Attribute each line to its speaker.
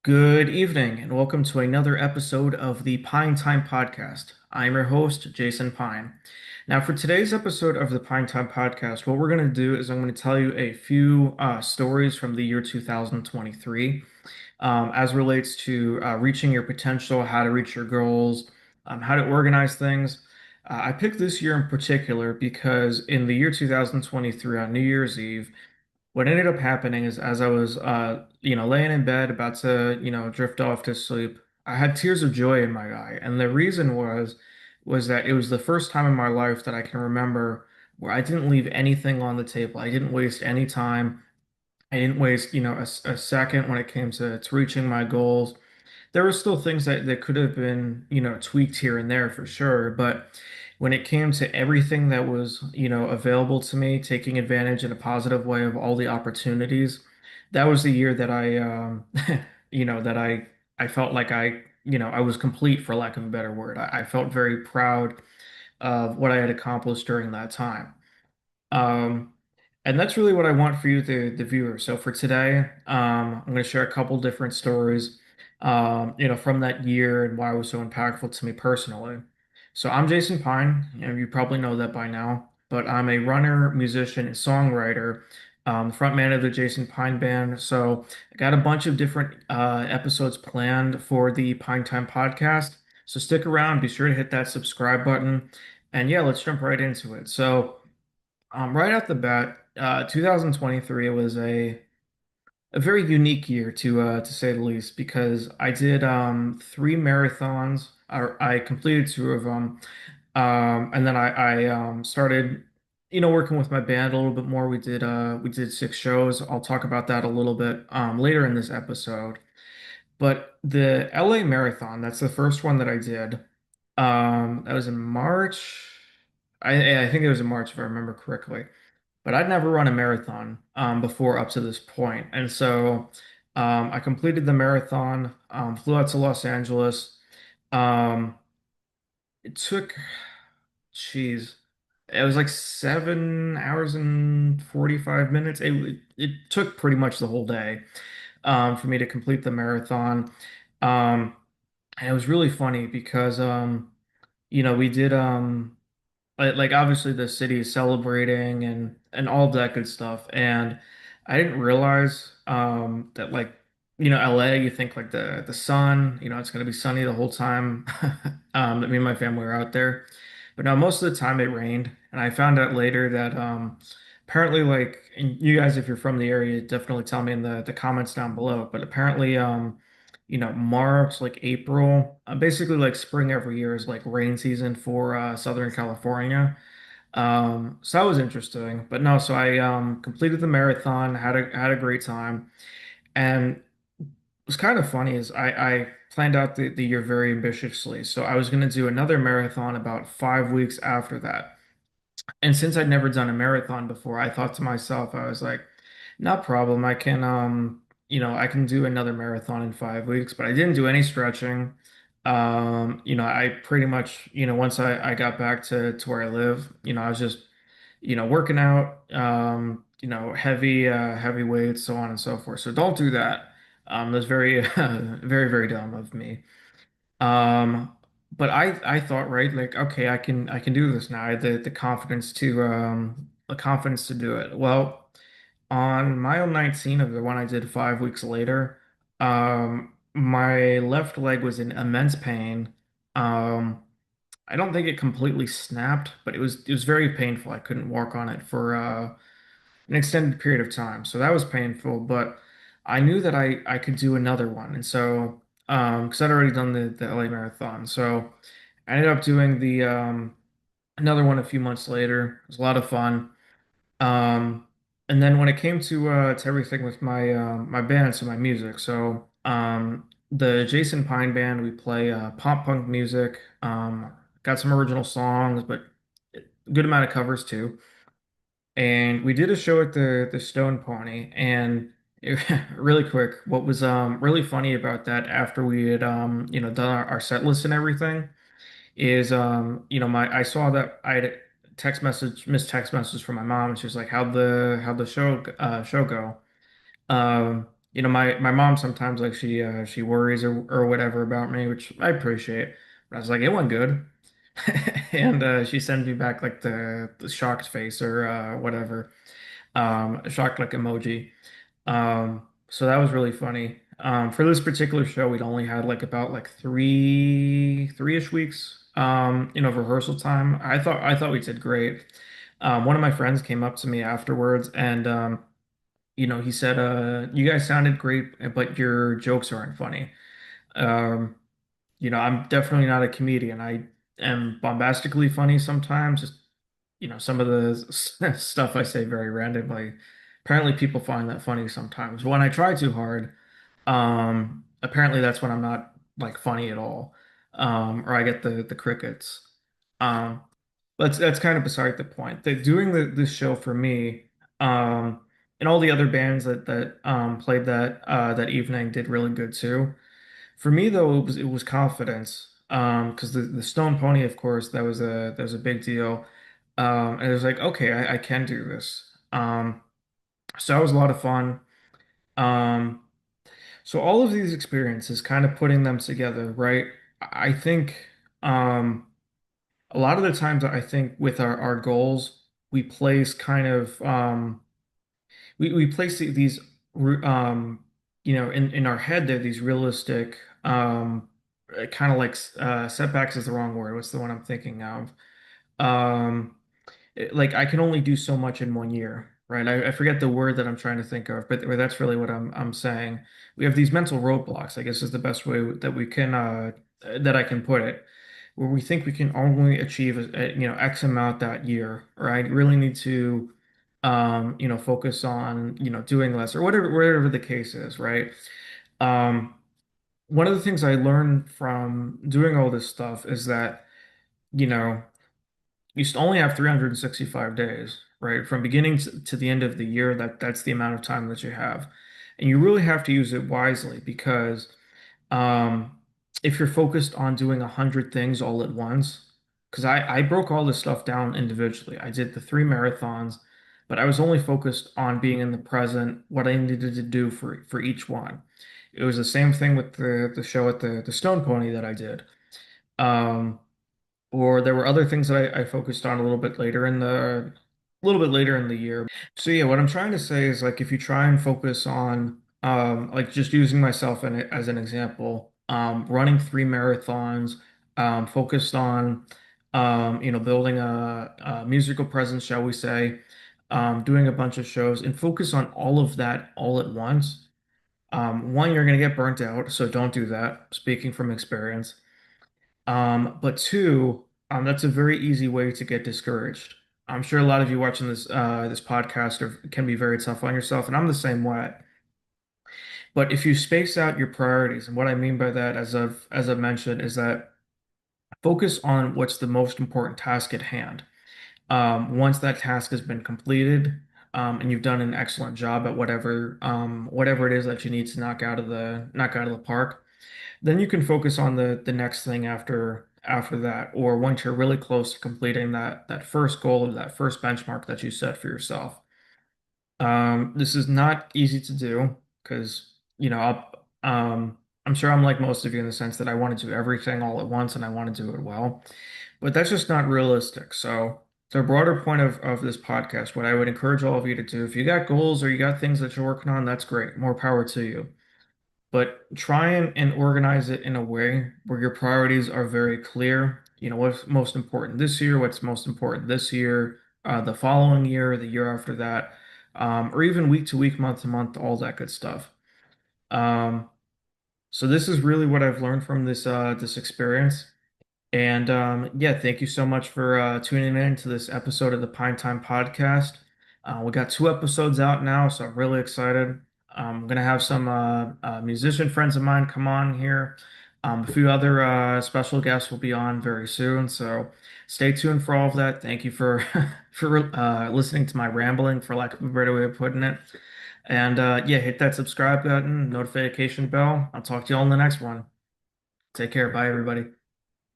Speaker 1: Good evening, and welcome to another episode of the Pine Time Podcast. I'm your host, Jason Pine. Now, for today's episode of the Pine Time Podcast, what we're going to do is I'm going to tell you a few stories from the year 2023 as relates to reaching your potential, how to reach your goals, how to organize things. I picked this year in particular because in the year 2023, on New Year's Eve, what ended up happening is as I was laying in bed about to drift off to sleep, I had tears of joy in my eye, and the reason was that it was the first time in my life that I can remember where I didn't leave anything on the table. I didn't waste any time. I didn't waste a second when it came to reaching my goals. There were still things that could have been, tweaked here and there for sure. But when it came to everything that was, available to me, taking advantage in a positive way of all the opportunities, that was the year that that I felt like I was complete, for lack of a better word. I felt very proud of what I had accomplished during that time. Um, and that's really what I want for you, the viewer. So for today, I'm going to share a couple different stories, from that year and why it was so impactful to me personally. So I'm Jason Pine, and you probably know that by now, but I'm a runner, musician, and songwriter, frontman of the Jason Pine Band. So I got a bunch of different episodes planned for the Pine Time podcast. So stick around, be sure to hit that subscribe button, and yeah, let's jump right into it. So. Right off the bat, 2023 was a very unique year to say the least because I did three marathons. I completed two of them, and then I started working with my band a little bit more. We did six shows. I'll talk about that a little bit later in this episode. But the LA Marathon, that's the first one that I did. That was in March. I think it was in March if I remember correctly, but I'd never run a marathon before up to this point. And so I completed the marathon, flew out to Los Angeles. Um, it took, geez, it was like 7 hours and 45 minutes. It took pretty much the whole day for me to complete the marathon. Um, and it was really funny because, we did. Like obviously the city is celebrating and all of that good stuff. And I didn't realize that LA, you think like the sun, it's gonna be sunny the whole time that me and my family were out there. But no, most of the time it rained. And I found out later that apparently and you guys, if you're from the area, definitely tell me in the comments down below. But apparently March, like April, basically like spring every year is like rain season for Southern California. So that was interesting. But no, so I completed the marathon, had a great time, and what's kind of funny is I planned out the year very ambitiously. So I was going to do another marathon about 5 weeks after that. And since I'd never done a marathon before, I thought to myself, I was like, no problem. I can do another marathon in 5 weeks, but I didn't do any stretching. I pretty much, once I got back to where I live, I was just, working out, heavy weights, so on and so forth. So don't do that. That's very, very, very dumb of me. But I thought, right, like, okay, I can do this now. I had the confidence to do it. Well, on mile 19 of the one I did 5 weeks later, my left leg was in immense pain. Um, I don't think it completely snapped, but it was very painful. I couldn't walk on it for an extended period of time. So that was painful, but I knew that I could do another one. And so, because I'd already done the LA Marathon. So I ended up doing the another one a few months later. It was a lot of fun. Um, and then when it came to everything with my band, so my music, so the Jason Pine Band, we play pop punk music. Got some original songs, but a good amount of covers too. And we did a show at the Stone Pony, and really quick, what was really funny about that after we had done our set list and everything is my I saw that I had a missed text message from my mom, and she was like, how'd the show go?" my mom sometimes like she worries or whatever about me, which I appreciate. But I was like, it went good. And she sends me back like the shocked face or whatever, shocked like emoji. So that was really funny. For this particular show, we'd only had like about like three-ish weeks, of rehearsal time. I thought we did great. One of my friends came up to me afterwards and he said, you guys sounded great, but your jokes aren't funny. Um, I'm definitely not a comedian. I am bombastically funny sometimes. Just, some of the stuff I say very randomly. Apparently, people find that funny sometimes. When I try too hard, apparently that's when I'm not like funny at all, or I get the crickets. Um, but that's kind of beside the point. Doing this show for me, and all the other bands that played that evening did really good too. For me though, it was confidence. Because the Stone Pony, of course, that was a big deal. And it was like, okay, I can do this. So that was a lot of fun. Um, so all of these experiences, kind of putting them together, right? I think a lot of the times, I think with our goals, we place kind of we place these in our head they're these realistic kind of like setbacks is the wrong word. What's the one I'm thinking of? Um, like I can only do so much in 1 year, right? I forget the word that I'm trying to think of, but that's really what I'm saying. We have these mental roadblocks, I guess is the best way that we can that I can put it, where we think we can only achieve X amount that year, right? Really need to focus on doing less or whatever the case is, right? Um, One of the things I learned from doing all this stuff is that you know only have 365 days, right? From beginning to the end of the year, that's the amount of time that you have. And you really have to use it wisely because um, if you're focused on doing 100 things all at once, because I broke all this stuff down individually. I did the 3 marathons, but I was only focused on being in the present, what I needed to do for each one. It was the same thing with the show at the Stone Pony that I did. Um, or there were other things that I focused on a little bit later in the year. So yeah, what I'm trying to say is like if you try and focus on like just using myself as an example, running 3 marathons, focused on building a musical presence, shall we say, doing a bunch of shows and focus on all of that all at once. One, you're gonna get burnt out, so don't do that, speaking from experience. But two, that's a very easy way to get discouraged. I'm sure a lot of you watching this podcast can be very tough on yourself, and I'm the same way. But if you space out your priorities, and what I mean by that, as I've mentioned, is that focus on what's the most important task at hand. Once that task has been completed, and you've done an excellent job at whatever it is that you need to knock out of the park, then you can focus on the next thing after that, or once you're really close to completing that first goal or that first benchmark that you set for yourself. This is not easy to do because I'm sure I'm like most of you in the sense that I want to do everything all at once and I want to do it well, but that's just not realistic. So the broader point of this podcast, what I would encourage all of you to do, if you got goals or you got things that you're working on, that's great. More power to you. But try and organize it in a way where your priorities are very clear. What's most important this year, what's most important this year, the following year, the year after that, or even week to week, month to month, all that good stuff. Um, so this is really what I've learned from this experience. And yeah, thank you so much for tuning in to this episode of the Pine Time Podcast. We got 2 episodes out now, so I'm really excited. I'm gonna have some musician friends of mine come on here. A few other special guests will be on very soon, so stay tuned for all of that. Thank you for for listening to my rambling, for lack of a better way of putting it. And yeah, hit that subscribe button, notification bell. I'll talk to you all in the next one. Take care. Bye, everybody.